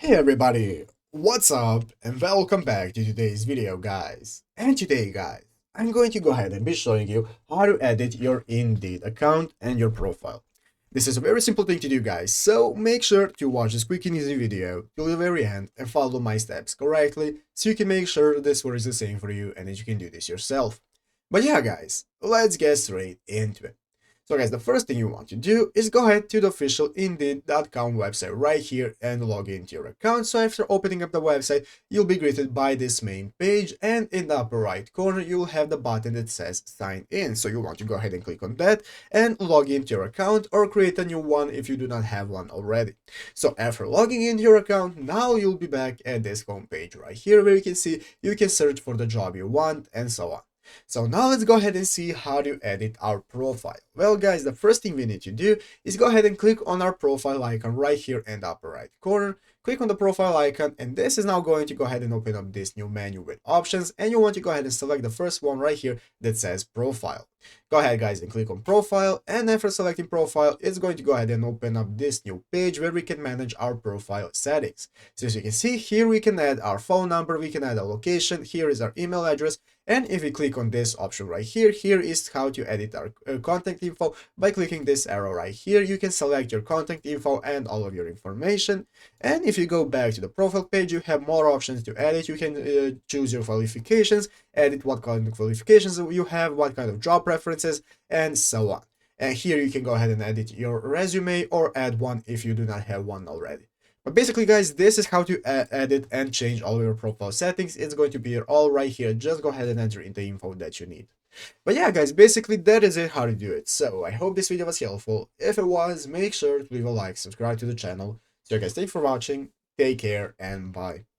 Hey everybody, what's up and welcome back to today's video guys. And today guys, I'm going to go ahead and be showing you how to edit your Indeed account and your profile. This is a very simple thing to do guys, so make sure to watch this quick and easy video till the very end and follow my steps correctly so you can make sure this works the same for you and that you can do this yourself. But yeah guys, let's get straight into it. So guys, the first thing you want to do is go ahead to the official Indeed.com website right here and log into your account. So after opening up the website, you'll be greeted by this main page, and in the upper right corner, you'll have the button that says sign in. So you want to go ahead and click on that and log into your account or create a new one if you do not have one already. So after logging into your account, now you'll be back at this home page right here where you can see you can search for the job you want and so on. So now let's go ahead and see how to edit our profile. Well guys, the first thing we need to do is go ahead and click on our profile icon right here in the upper right corner. Click on the profile icon, and this is now going to go ahead and open up this new menu with options, and you want to go ahead and select the first one right here that says profile. Go ahead guys and click on profile, and after selecting profile, it's going to go ahead and open up this new page where we can manage our profile settings. So as you can see here, we can add our phone number, we can add a location, here is our email address, and if we click on this option right here, here is how to edit our contact info. By clicking this arrow right here, you can select your contact info and all of your information. And if you go back to the profile page, you have more options to edit. You can choose your qualifications, edit what kind of qualifications you have, what kind of job preferences, and so on. And here you can go ahead and edit your resume or add one if you do not have one already. But basically guys, this is how to edit and change all your profile settings. It's going to be all right here. Just go ahead and enter in the info that you need. But yeah guys, basically that is it how to do it. So I hope this video was helpful. If it was, make sure to leave a like, subscribe to the channel. So guys, thanks for watching, take care, and bye.